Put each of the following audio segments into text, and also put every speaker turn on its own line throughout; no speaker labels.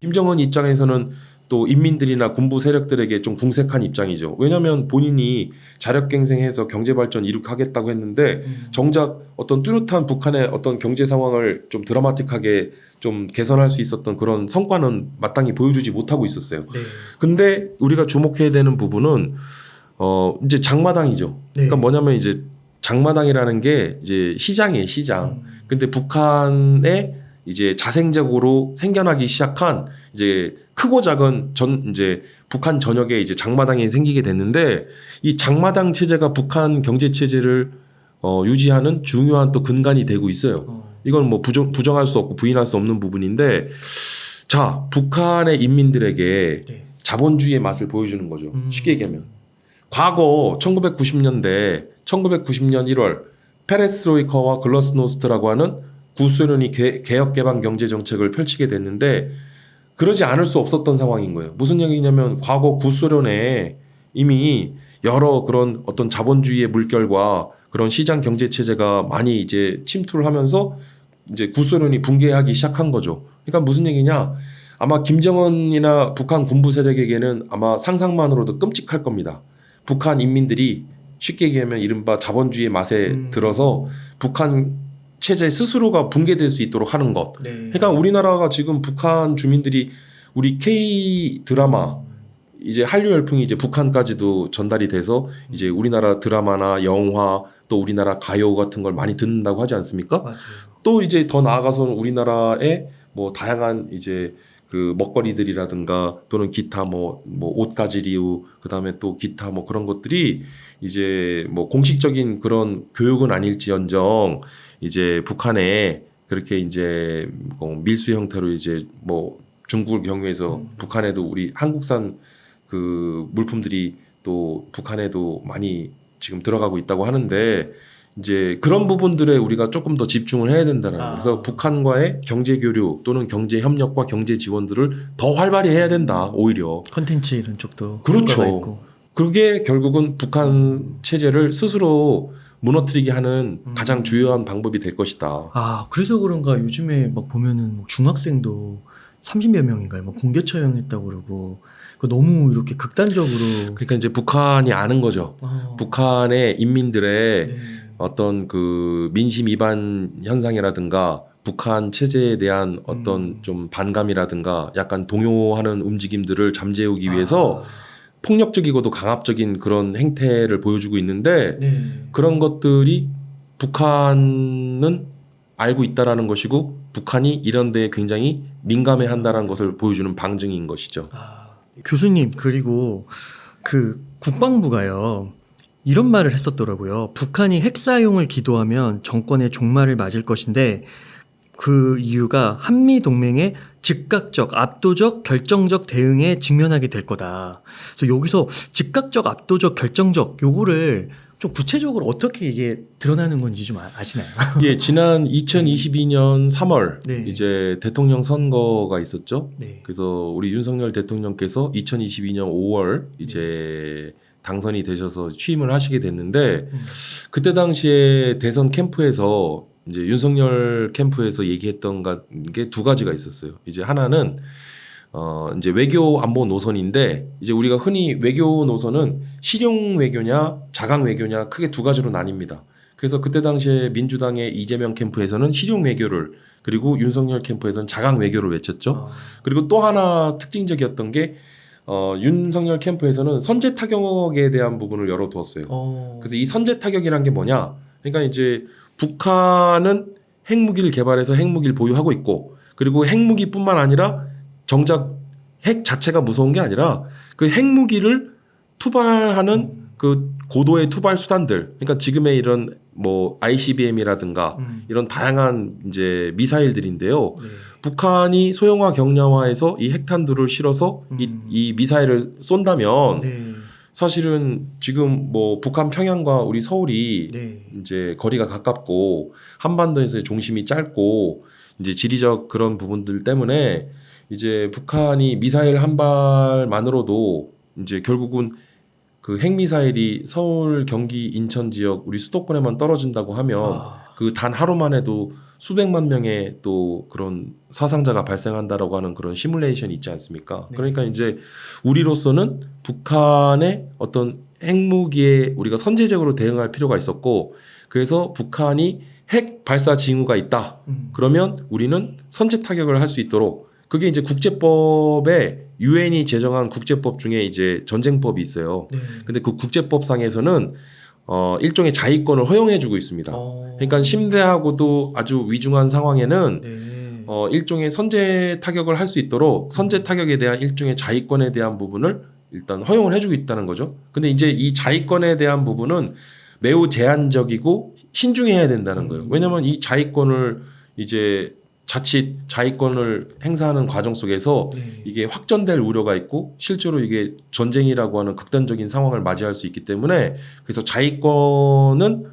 김정은 입장에서는 또 인민들이나 군부 세력들에게 좀 궁색한 입장이죠. 왜냐하면 본인이 자력갱생해서 경제발전 이룩하겠다고 했는데 정작 어떤 뚜렷한 북한의 어떤 경제 상황을 좀 드라마틱하게 좀 개선할 수 있었던 그런 성과는 마땅히 보여주지 못하고 있었어요.
네.
근데 우리가 주목해야 되는 부분은 이제 장마당이죠.
네.
그러니까 뭐냐면 이제 장마당이라는 게 이제 시장이에요, 시장. 근데 북한에 이제 자생적으로 생겨나기 시작한 이제 크고 작은 이제 북한 전역에 이제 장마당이 생기게 됐는데 이 장마당 체제가 북한 경제 체제를 유지하는 중요한 또 근간이 되고 있어요. 이건 뭐 부정할 수 없고 부인할 수 없는 부분인데 자, 북한의 인민들에게
네.
자본주의의 맛을 보여주는 거죠. 쉽게 얘기하면. 과거 1990년 1월 페레스트로이카와 글라스노스트라고 하는 구소련이 개혁 개방 경제 정책을 펼치게 됐는데 그러지 않을 수 없었던 상황인 거예요. 무슨 얘기냐면 과거 구소련에 이미 여러 그런 어떤 자본주의의 물결과 그런 시장 경제 체제가 많이 이제 침투를 하면서 이제 구소련이 붕괴하기 시작한 거죠. 그러니까 무슨 얘기냐? 아마 김정은이나 북한 군부 세력에게는 아마 상상만으로도 끔찍할 겁니다. 북한 인민들이 쉽게 얘기하면 이른바 자본주의의 맛에 들어서 북한 체제 스스로가 붕괴될 수 있도록 하는 것.
네.
그러니까 우리나라가 지금 북한 주민들이 우리 K 드라마 이제 한류 열풍이 이제 북한까지도 전달이 돼서 이제 우리나라 드라마나 영화 또 우리나라 가요 같은 걸 많이 듣는다고 하지 않습니까?
맞아요.
또 이제 더 나아가서는 우리나라의 뭐 다양한 이제 그 먹거리들이라든가 또는 기타 뭐 옷가지리우 그다음에 또 기타 뭐 그런 것들이 이제 뭐 공식적인 그런 교육은 아닐지언정 이제 북한에 그렇게 이제 뭐 밀수 형태로 이제 뭐 중국을 경유해서 북한에도 우리 한국산 그 물품들이 또 북한에도 많이 지금 들어가고 있다고 하는데 이제 그런 부분들에 우리가 조금 더 집중을 해야 된다는 거예요. 그래서 북한과의 경제 교류 또는 경제 협력과 경제 지원들을 더 활발히 해야 된다. 오히려
컨텐츠 이런 쪽도
그렇죠.
효과가 있고.
그게 결국은 북한 체제를 스스로 무너뜨리게 하는 가장 주요한 방법이 될 것이다.
아, 그래서 그런가 요즘에 막 보면은 뭐 중학생도 30몇 명인가요? 막 공개 처형했다고 그러고 그 너무 이렇게 극단적으로.
그러니까 이제 북한이 아는 거죠. 북한의 인민들의
네.
어떤 그 민심 위반 현상이라든가 북한 체제에 대한 어떤 좀 반감이라든가 약간 동요하는 움직임들을 잠재우기 위해서 폭력적이고도 강압적인 그런 행태를 보여주고 있는데
네.
그런 것들이 북한은 알고 있다라는 것이고 북한이 이런 데에 굉장히 민감해한다는 것을 보여주는 방증인 것이죠.
교수님, 그리고 그 국방부가요 이런 말을 했었더라고요. 북한이 핵 사용을 기도하면 정권의 종말을 맞을 것인데 그 이유가 한미 동맹의 즉각적, 압도적, 결정적 대응에 직면하게 될 거다. 그래서 여기서 즉각적, 압도적, 결정적 요거를 좀 구체적으로 어떻게 이게 드러나는 건지 좀 아시나요?
예, 지난 2022년 3월
네.
이제 대통령 선거가 있었죠.
네.
그래서 우리 윤석열 대통령께서 2022년 5월 이제 당선이 되셔서 취임을 하시게 됐는데 그때 당시에 대선 캠프에서 이제 윤석열 캠프에서 얘기했던 게 두 가지가 있었어요. 이제 하나는 이제 외교 안보 노선인데 이제 우리가 흔히 외교 노선은 실용 외교냐 자강 외교냐 크게 두 가지로 나뉩니다. 그래서 그때 당시에 민주당의 이재명 캠프에서는 실용 외교를 그리고 윤석열 캠프에서는 자강 외교를 외쳤죠. 그리고 또 하나 특징적이었던 게 윤석열 캠프에서는 선제 타격에 대한 부분을 열어두었어요. 그래서 이 선제 타격이란 게 뭐냐? 그러니까 이제 북한은 핵무기를 개발해서 핵무기를 보유하고 있고 그리고 핵무기뿐만 아니라 정작 핵 자체가 무서운 게 아니라 그 핵무기를 투발하는 그 고도의 투발 수단들 그러니까 지금의 이런 뭐 ICBM이라든가 이런 다양한 이제 미사일들인데요.
네.
북한이 소형화 경량화해서 이 핵탄두를 실어서 이 미사일을 쏜다면
네.
사실은 지금 뭐 북한 평양과 우리 서울이
네.
이제 거리가 가깝고 한반도에서의 중심이 짧고 이제 지리적 그런 부분들 때문에 이제 북한이 미사일 한 발만으로도 이제 결국은 그 핵미사일이 서울, 경기, 인천 지역 우리 수도권에만 떨어진다고 하면 그 단 하루만 해도 수백만 명의 또 그런 사상자가 발생한다라고 하는 그런 시뮬레이션이 있지 않습니까?
네.
그러니까 이제 우리로서는 북한의 어떤 핵무기에 우리가 선제적으로 대응할 필요가 있었고, 그래서 북한이 핵 발사 징후가 있다. 그러면 우리는 선제 타격을 할 수 있도록, 그게 이제 국제법에 유엔이 제정한 국제법 중에 이제 전쟁법이 있어요.
네.
근데 그 국제법상에서는 일종의 자위권을 허용해주고 있습니다. 그러니까 심대하고도 아주 위중한 상황에는
네.
일종의 선제 타격을 할 수 있도록 선제 타격에 대한 일종의 자위권에 대한 부분을 일단 허용을 해주고 있다는 거죠. 근데 이제 이 자위권에 대한 부분은 매우 제한적이고 신중해야 된다는 거예요. 왜냐하면 이 자위권을 이제 자칫 자위권을 행사하는 과정 속에서
네.
이게 확전될 우려가 있고 실제로 이게 전쟁이라고 하는 극단적인 상황을 맞이할 수 있기 때문에, 그래서 자위권은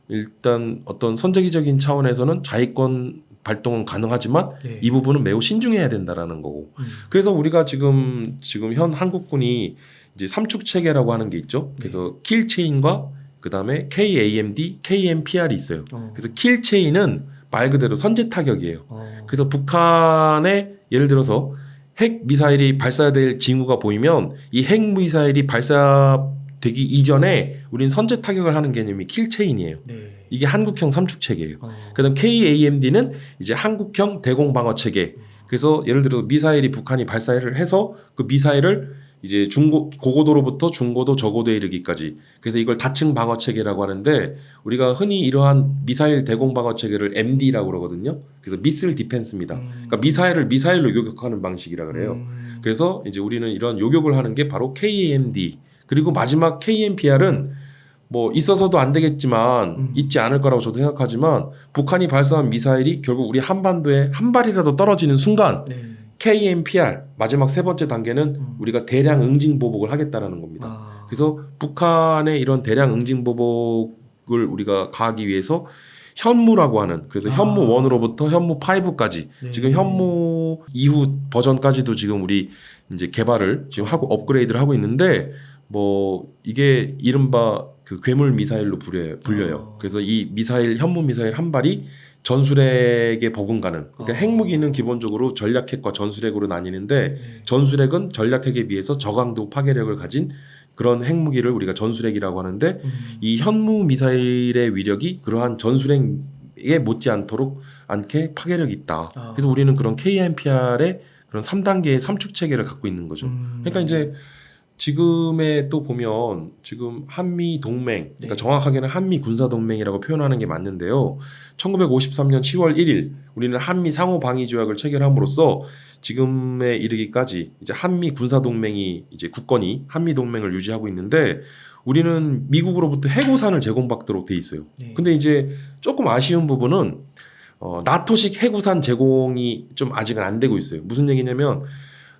일단 어떤 선제기적인 차원에서는 자위권 발동은 가능하지만
네.
이 부분은 매우 신중해야 된다라는 거고. 그래서 우리가 지금 현 한국군이 이제 삼축 체계라고 하는 게 있죠. 그래서 킬 체인과 그다음에 KAMD, KMPR이 있어요. 그래서 킬 체인은 말 그대로 선제 타격이에요. 그래서 북한의 예를 들어서 핵 미사일이 발사될 징후가 보이면 이 핵 미사일이 발사되기 이전에 우린 선제 타격을 하는 개념이 킬 체인이에요.
네.
이게 한국형 삼축 체계예요. 그다음 KAMD는 이제 한국형 대공 방어 체계. 그래서 예를 들어 미사일이 북한이 발사를 해서 그 미사일을 이제 고고도로부터 중고도 저고도에 이르기까지, 그래서 이걸 다층 방어 체계라고 하는데, 우리가 흔히 이러한 미사일 대공 방어 체계를 MD라고 그러거든요. 그래서 미슬 디펜스입니다. 그러니까 미사일을 미사일로 요격하는 방식이라 그래요. 그래서 이제 우리는 이런 요격을 하는 게 바로 KAMD. 그리고 마지막 KMPR은 뭐 있어서도 안 되겠지만 있지 않을 거라고 저도 생각하지만, 북한이 발사한 미사일이 결국 우리 한반도에 한 발이라도 떨어지는 순간
네.
KMPR 마지막 세 번째 단계는 우리가 대량 응징 보복을 하겠다라는 겁니다. 그래서 북한의 이런 대량 응징 보복을 우리가 가하기 위해서 현무라고 하는, 그래서 현무 1으로부터 현무 5까지
네.
지금 현무 이후 버전까지도 지금 우리 이제 개발을 지금 하고 업그레이드를 하고 있는데, 뭐 이게 이른바 그 괴물 미사일로 불려요. 그래서 이 미사일 현무 미사일 한 발이 전술핵에 버금가는, 그러니까 핵무기는 기본적으로 전략핵과 전술핵으로 나뉘는데, 전술핵은 전략핵에 비해서 저강도 파괴력을 가진 그런 핵무기를 우리가 전술핵이라고 하는데, 이 현무 미사일의 위력이 그러한 전술핵에 않게 파괴력이 있다. 그래서 우리는 그런 KMPR의 그런 3단계의 삼축 체계를 갖고 있는 거죠. 그러니까 이제 지금에 또 보면 지금 한미 동맹, 그러니까 정확하게는 한미 군사 동맹이라고 표현하는 게 맞는데요. 1953년 10월 1일 우리는 한미 상호 방위 조약을 체결함으로써 지금에 이르기까지 이제 한미 군사 동맹이 이제 국권이 한미 동맹을 유지하고 있는데, 우리는 미국으로부터 해구산을 제공받도록 돼 있어요. 근데 이제 조금 아쉬운 부분은 나토식 해구산 제공이 좀 아직은 안 되고 있어요. 무슨 얘기냐면,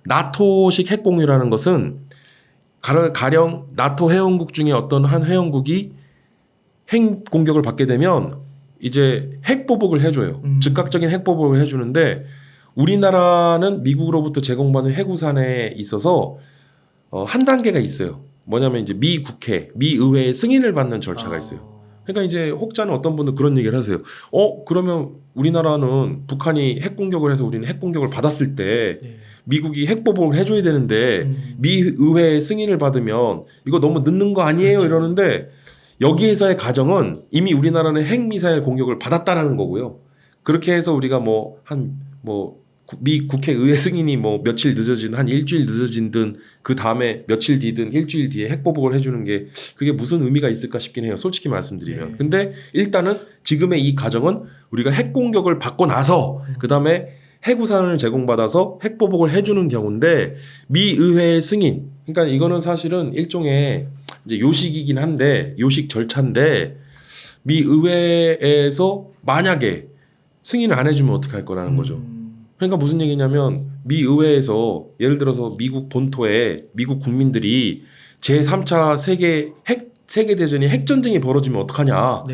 나토식 핵 공유라는 것은 가령 나토 회원국 중에 어떤 한 회원국이 핵 공격을 받게 되면 이제 핵 보복을 해줘요. 즉각적인 핵 보복을 해주는데, 우리나라는 미국으로부터 제공받는 해구산에 있어서 한 단계가 있어요. 뭐냐면 이제 미 국회, 미 의회의 승인을 받는 절차가 있어요. 그러니까 이제 혹자는 어떤 분들 그런 얘기를 하세요. 그러면 우리나라는 북한이 핵 공격을 해서 우리는 핵 공격을 받았을 때 미국이 핵 보복을 해줘야 되는데 미 의회의 승인을 받으면 이거 너무 늦는 거 아니에요?
그렇죠.
이러는데, 여기에서의 가정은 이미 우리나라는 핵 미사일 공격을 받았다라는 거고요. 그렇게 해서 우리가 미 국회 의회 승인이 뭐 며칠 늦어진, 한 일주일 늦어진든 그 다음에 며칠 뒤든 일주일 뒤에 핵 보복을 해주는 게 그게 무슨 의미가 있을까 싶긴 해요. 솔직히 말씀드리면. 근데 일단은 지금의 이 가정은 우리가 핵 공격을 받고 나서 그 다음에 해구산을 제공받아서 핵 보복을 해주는 경우인데, 미 의회의 승인, 그러니까 이거는 사실은 일종의 이제 요식이긴 한데, 요식 절차인데, 미 의회에서 만약에 승인을 안 해주면 어떻게 할 거라는 거죠. 그러니까 무슨 얘기냐면, 미 의회에서 예를 들어서 미국 본토에 미국 국민들이 제3차 세계대전이 핵전쟁이 벌어지면 어떡하냐.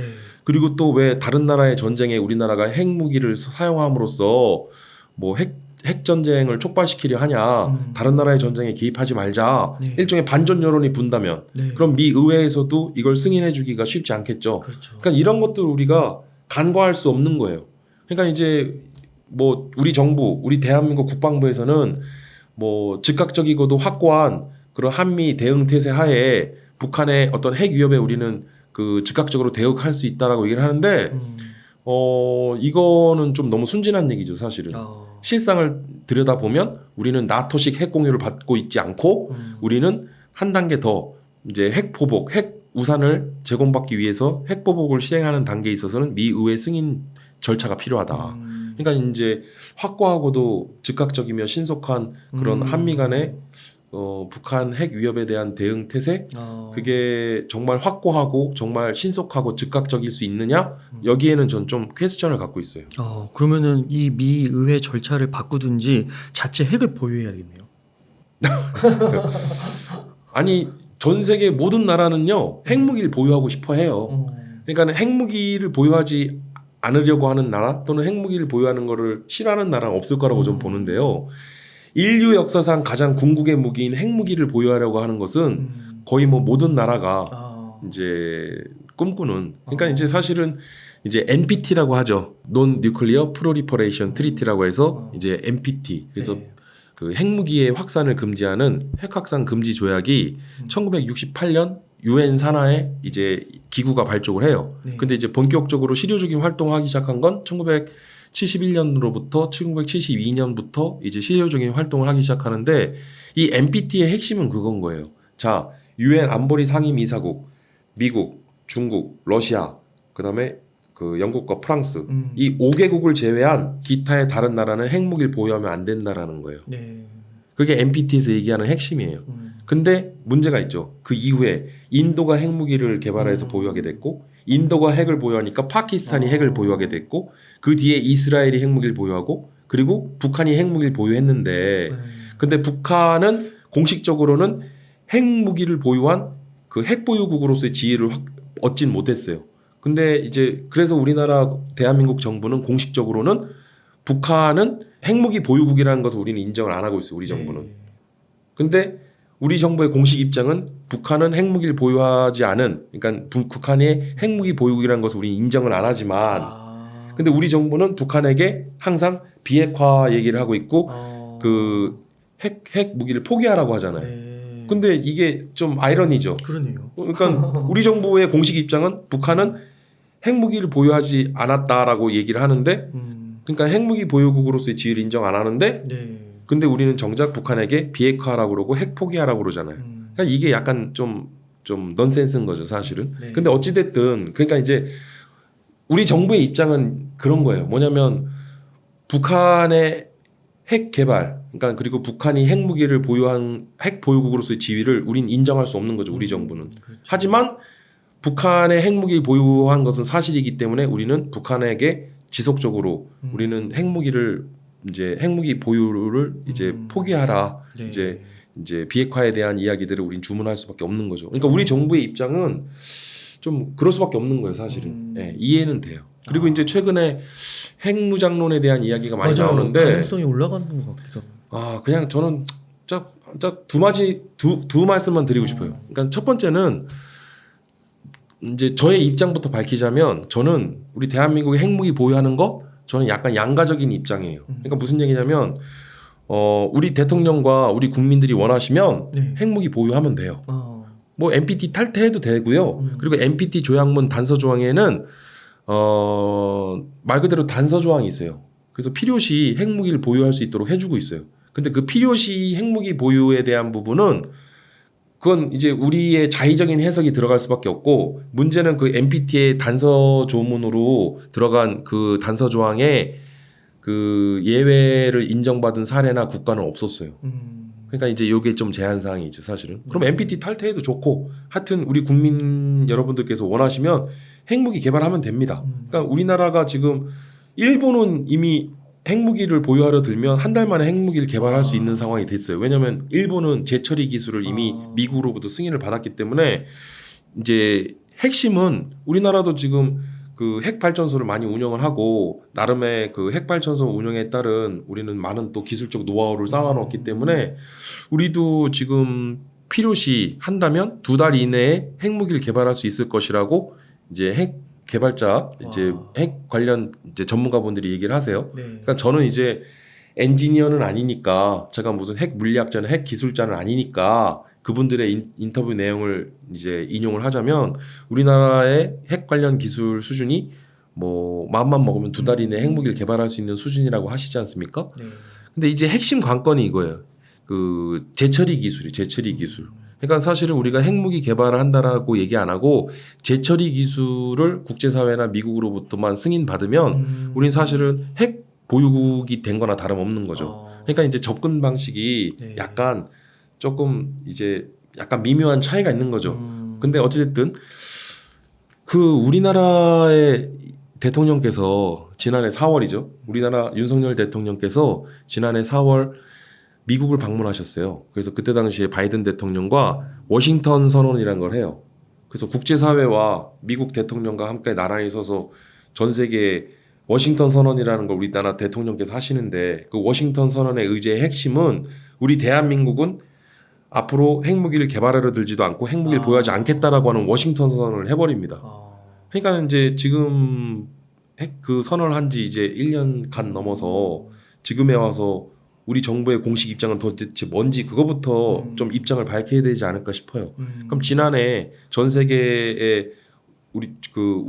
그리고 또 왜 다른 나라의 전쟁에 우리나라가 핵무기를 사용함으로써 뭐 핵전쟁을 촉발시키려 하냐. 다른 나라의 전쟁에 개입하지 말자. 일종의 반전 여론이 분다면 그럼 미 의회에서도 이걸 승인해 주기가 쉽지 않겠죠.
그렇죠.
그러니까 이런 것들 우리가 간과할 수 없는 거예요. 그러니까 이제 뭐 우리 정부, 우리 대한민국 국방부에서는 뭐 즉각적이고도 확고한 그런 한미 대응 태세 하에 북한의 어떤 핵 위협에 우리는 그 즉각적으로 대응할 수 있다라고 얘기를 하는데 이거는 좀 너무 순진한 얘기죠, 사실은. 실상을 들여다보면 우리는 나토식 핵 공유를 받고 있지 않고 우리는 한 단계 더 이제 핵 포복, 핵 우산을 제공받기 위해서 핵 포복을 실행하는 단계에 있어서는 미 의회 승인 절차가 필요하다. 그러니까 이제 확고하고도 즉각적이며 신속한 그런 한미 간의 북한 핵 위협에 대한 대응 태세 그게 정말 확고하고 정말 신속하고 즉각적일 수 있느냐 여기에는 전 좀 퀘스천을 갖고 있어요.
그러면은 이 미 의회 절차를 바꾸든지 자체 핵을 보유해야겠네요.
아니 전 세계 모든 나라는요 핵무기를 보유하고 싶어 해요. 그러니까 핵무기를 보유하지 않으려고 하는 나라 또는 핵무기를 보유하는 거를 싫어하는 나라는 없을 거라고 좀 보는데요. 인류 역사상 가장 궁극의 무기인 핵무기를 보유하려고 하는 것은 거의 뭐 모든 나라가 이제 꿈꾸는. 그러니까 이제 사실은 이제 NPT라고 하죠. Non Nuclear Proliferation Treaty라고 해서 이제 NPT. 그래서 그 핵무기의 확산을 금지하는 핵확산 금지 조약이 1968년 유엔 산하에 이제 기구가 발족을 해요. 근데 이제 본격적으로 실효적인 활동을 하기 시작한 건 1971년으로부터 1972년부터 이제 실효적인 활동을 하기 시작하는데 이 NPT의 핵심은 그건 거예요. 자, 유엔 안보리 상임이사국, 미국, 중국, 러시아, 그다음에 그 영국과 프랑스 이 5개국을 제외한 기타의 다른 나라는 핵무기를 보유하면 안 된다라는 거예요. 그게 NPT에서 얘기하는 핵심이에요. 근데 문제가 있죠. 그 이후에 인도가 핵무기를 개발해서 보유하게 됐고 인도가 핵을 보유하니까 파키스탄이 핵을 보유하게 됐고 그 뒤에 이스라엘이 핵무기를 보유하고 그리고 북한이 핵무기를 보유했는데 근데 북한은 공식적으로는 핵무기를 보유한 그 핵보유국으로서의 지위를 얻진 못했어요. 근데 이제 그래서 우리나라 대한민국 정부는 공식적으로는 북한은 핵무기 보유국이라는 것을 우리는 인정을 안 하고 있어요. 우리 정부는. 근데 우리 정부의 공식 입장은 북한은 핵무기를 보유하지 않은 그러니까 북한의 핵무기 보유국이라는 것을 우리는 인정을 안 하지만 근데 우리 정부는 북한에게 항상 비핵화 얘기를 하고 있고 그 핵 무기를 포기하라고 하잖아요. 근데 이게 좀 아이러니죠.
그러네요.
그러니까 우리 정부의 공식 입장은 북한은 핵무기를 보유하지 않았다라고 얘기를 하는데 그러니까 핵무기 보유국으로서의 지위를 인정 안 하는데 근데 우리는 정작 북한에게 비핵화하라고 그러고 핵 포기하라고 그러잖아요. 그러니까 이게 약간 좀 넌센스인 거죠, 사실은. 근데 어찌 됐든 그러니까 이제 우리 정부의 입장은 그런 거예요. 뭐냐면 북한의 핵 개발, 그러니까 그리고 북한이 핵무기를 보유한 핵 보유국으로서의 지위를 우린 인정할 수 없는 거죠, 우리 정부는.
그렇죠.
하지만 북한의 핵무기 보유한 것은 사실이기 때문에 우리는 북한에게 지속적으로 우리는 핵무기를 이제 핵무기 보유를 이제 포기하라. 이제 비핵화에 대한 이야기들을 우린 주문할 수밖에 없는 거죠. 그러니까 우리 정부의 입장은 좀 그럴 수밖에 없는 거예요, 사실은. 이해는 돼요. 그리고 이제 최근에 핵무장론에 대한 이야기가 많이 나오는데
가능성이 올라가는 것 같기도 하고.
그냥 저는 두 말씀만 드리고 싶어요. 그러니까 첫 번째는 이제 저의 입장부터 밝히자면 저는 우리 대한민국이 핵무기 보유하는 거 저는 약간 양가적인 입장이에요. 그러니까 무슨 얘기냐면 우리 대통령과 우리 국민들이 원하시면 핵무기 보유하면 돼요. 뭐 NPT 탈퇴해도 되고요. 그리고 NPT 조약문 단서 조항에는 말 그대로 단서 조항이 있어요. 그래서 필요시 핵무기를 보유할 수 있도록 해주고 있어요. 근데 그 필요시 핵무기 보유에 대한 부분은 그건 이제 우리의 자의적인 해석이 들어갈 수밖에 없고 문제는 그 NPT의 단서 조문으로 들어간 그 단서 조항에 그 예외를 인정받은 사례나 국가는 없었어요. 그러니까 이제 이게 좀 제한 사항이죠, 사실은. 그럼 NPT 탈퇴해도 좋고 하여튼 우리 국민 여러분들께서 원하시면 핵무기 개발하면 됩니다. 그러니까 우리나라가 지금 일본은 이미 핵무기를 보유하려 들면 한 달 만에 핵무기를 개발할 수 있는 상황이 됐어요. 왜냐하면 일본은 재처리 기술을 이미 미국으로부터 승인을 받았기 때문에 이제 핵심은 우리나라도 지금 그 핵발전소를 많이 운영을 하고 나름의 그 핵발전소 운영에 따른 우리는 많은 또 기술적 노하우를 쌓아놓았기 때문에 우리도 지금 필요시 한다면 2달 이내에 핵무기를 개발할 수 있을 것이라고 이제 핵 개발자 이제
와.
핵 관련 이제 전문가분들이 얘기를 하세요.
네.
그러니까 저는 이제 엔지니어는 아니니까 제가 무슨 핵 물리학자는 핵 기술자는 아니니까 그분들의 인터뷰 내용을 이제 인용을 하자면 우리나라의 핵 관련 기술 수준이 뭐 마음만 먹으면 2달 이내 핵무기를 개발할 수 있는 수준이라고 하시지 않습니까?
네.
근데 이제 핵심 관건이 이거예요. 그 재처리 기술. 그러니까 사실은 우리가 핵무기 개발을 한다라고 얘기 안 하고 재처리 기술을 국제사회나 미국으로부터만 승인받으면 우린 사실은 핵 보유국이 된 거나 다름없는 거죠. 그러니까 이제 접근 방식이
네.
약간 조금 이제 약간 미묘한 차이가 있는 거죠. 근데 어찌됐든 그 우리나라의 대통령께서 지난해 4월이죠. 우리나라 윤석열 대통령께서 지난해 4월 미국을 방문하셨어요. 그래서 그때 당시에 바이든 대통령과 워싱턴 선언이라는 걸 해요. 그래서 국제사회와 미국 대통령과 함께 나란히 서서 전 세계에 워싱턴 선언이라는 걸 우리나라 대통령께서 하시는데 그 워싱턴 선언의 의제의 핵심은 우리 대한민국은 앞으로 핵무기를 개발하려 들지도 않고 핵무기를 보유하지 않겠다라고 하는 워싱턴 선언을 해버립니다. 그러니까 이제 지금 핵 그 선언을 한 지 이제 1년 간 넘어서 지금에 와서 우리 정부의 공식 입장은 도대체 뭔지 그거부터 좀 입장을 밝혀야 되지 않을까 싶어요. 그럼 지난해 전 세계에 우리 그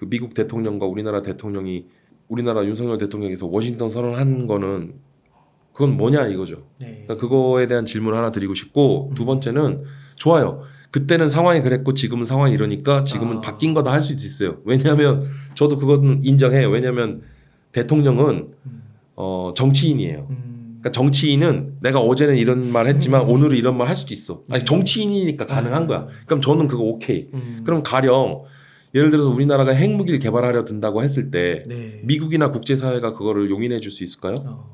미국 대통령과 우리나라 대통령이 우리나라 윤석열 대통령께서 워싱턴 선언한 거는 그건 뭐냐 이거죠.
네.
그러니까 그거에 대한 질문을 하나 드리고 싶고 두 번째는 좋아요. 그때는 상황이 그랬고 지금은 상황이 이러니까 지금은 바뀐 거다 할 수도 있어요. 왜냐하면 저도 그거는 인정해요. 왜냐하면 대통령은 정치인이에요. 그러니까 정치인은 내가 어제는 이런 말 했지만 오늘은 이런 말 할 수도 있어. 아니 정치인이니까 가능한 거야. 그럼 저는 그거 오케이. 그럼 가령 예를 들어서 우리나라가 핵무기를 개발하려 든다고 했을 때
네.
미국이나 국제사회가 그거를 용인해 줄 수 있을까요?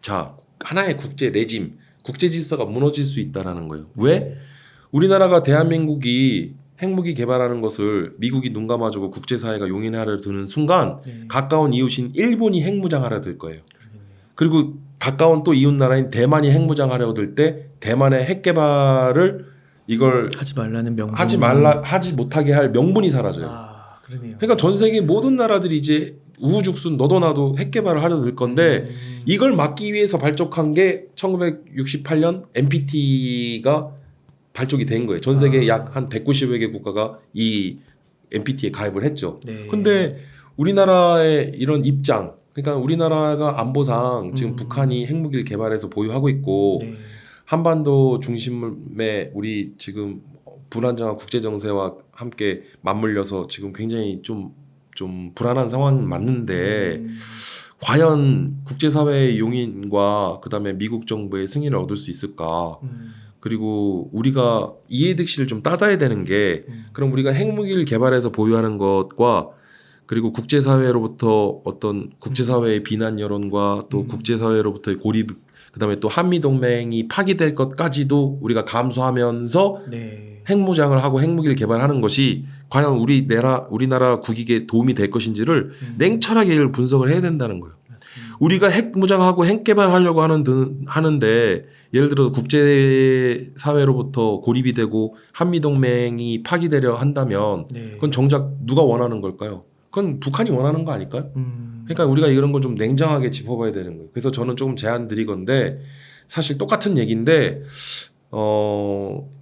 자, 하나의 국제 레짐, 국제 질서가 무너질 수 있다라는 거예요. 왜? 우리나라가 대한민국이 핵무기 개발하는 것을 미국이 눈 감아주고 국제사회가 용인하려 드는 순간
네.
가까운 이웃인 일본이 핵무장하려 들 거예요. 그리고 가까운 또 이웃 나라인 대만이 핵무장하려 들 때 대만의 핵 개발을 이걸
하지 말라는 명분.
하지 못하게 할 명분이 사라져요.
그러네요.
그러니까 전 세계 모든 나라들이 이제 우후죽순 너도 나도 핵 개발을 하려 들 건데 이걸 막기 위해서 발족한 게 1968년 NPT가 발족이 된 거예요. 전 세계 약 한 190여 개 국가가 이 NPT에 가입을 했죠.
네.
근데 우리나라의 이런 입장, 그러니까 우리나라가 안보상 지금 북한이 핵무기를 개발해서 보유하고 있고
네.
한반도 중심에 우리 지금 불안정한 국제 정세와 함께 맞물려서 지금 굉장히 좀 불안한 상황은 맞는데 과연 국제사회의 용인과 그다음에 미국 정부의 승인을 얻을 수 있을까? 그리고 우리가 이해득실을 좀 따져야 되는 게 그럼 우리가 핵무기를 개발해서 보유하는 것과 그리고 국제사회로부터 어떤 국제사회의 비난 여론과 또 국제사회로부터의 고립 그다음에 또 한미동맹이 파기될 것까지도 우리가 감수하면서
네.
핵무장을 하고 핵무기를 개발하는 것이 과연 우리나라 국익에 도움이 될 것인지를 냉철하게 이걸 분석을 해야 된다는 거예요. 우리가 핵무장하고 핵 개발하려고 하는데 예를 들어 국제사회로부터 고립이 되고 한미동맹이 파기되려 한다면
네.
그건 정작 누가 원하는 걸까요? 그건 북한이 원하는 거 아닐까요? 그러니까 우리가 이런 걸 좀 냉정하게 짚어봐야 되는 거예요. 그래서 저는 조금 제안 드리건데 사실 똑같은 얘기인데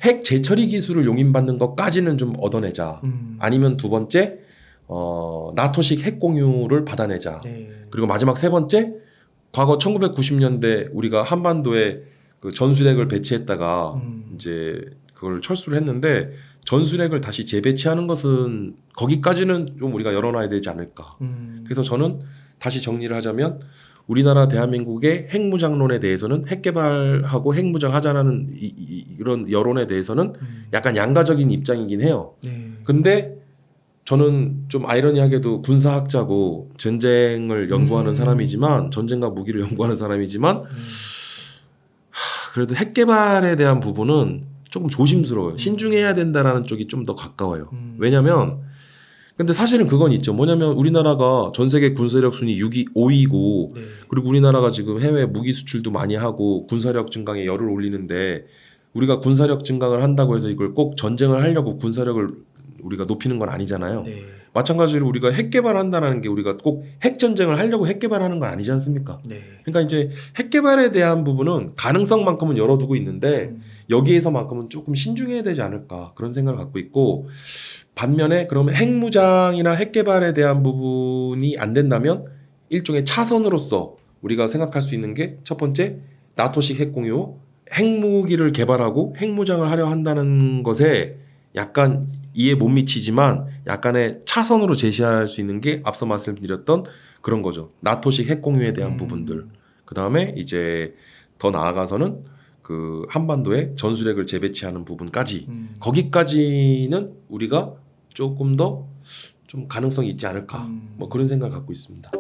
핵 재처리 기술을 용인받는 것까지는 좀 얻어내자. 아니면 두 번째 나토식 핵 공유를 받아내자.
네.
그리고 마지막 세 번째 과거 1990년대 우리가 한반도에 그 전술핵을 배치했다가 이제 그걸 철수를 했는데 전술핵을 다시 재배치하는 것은 거기까지는 좀 우리가 열어놔야 되지 않을까. 그래서 저는 다시 정리를 하자면 우리나라 대한민국의 핵무장론에 대해서는 핵 개발하고 핵무장하자라는 이런 여론에 대해서는 약간 양가적인 입장이긴 해요.
네.
근데 저는 좀 아이러니하게도 군사학자고 전쟁을 연구하는 사람이지만 전쟁과 무기를 연구하는 사람이지만 그래도 핵 개발에 대한 부분은 조금 조심스러워요. 신중해야 된다라는 쪽이 좀 더 가까워요. 왜냐면 근데 사실은 그건 있죠. 뭐냐면 우리나라가 전 세계 군사력 순위 5위고
네.
그리고 우리나라가 지금 해외 무기 수출도 많이 하고 군사력 증강에 열을 올리는데 우리가 군사력 증강을 한다고 해서 이걸 꼭 전쟁을 하려고 군사력을 우리가 높이는 건 아니잖아요.
네.
마찬가지로 우리가 핵 개발한다는 게 우리가 꼭 핵 전쟁을 하려고 핵 개발하는 건 아니지 않습니까?
네.
그러니까 이제 핵 개발에 대한 부분은 가능성만큼은 열어두고 있는데 여기에서만큼은 조금 신중해야 되지 않을까 그런 생각을 갖고 있고, 반면에 그러면 핵무장이나 핵 개발에 대한 부분이 안 된다면 일종의 차선으로서 우리가 생각할 수 있는 게 첫 번째 나토식 핵 공유, 핵무기를 개발하고 핵무장을 하려 한다는 것에 약간 이해 못 미치지만 약간의 차선으로 제시할 수 있는 게 앞서 말씀드렸던 그런 거죠. 나토식 핵 공유에 대한 부분들. 그 다음에 이제 더 나아가서는 그 한반도에 전술핵을 재배치하는 부분까지, 거기까지는 우리가 조금 더 좀 가능성이 있지 않을까, 뭐 그런 생각을 갖고 있습니다.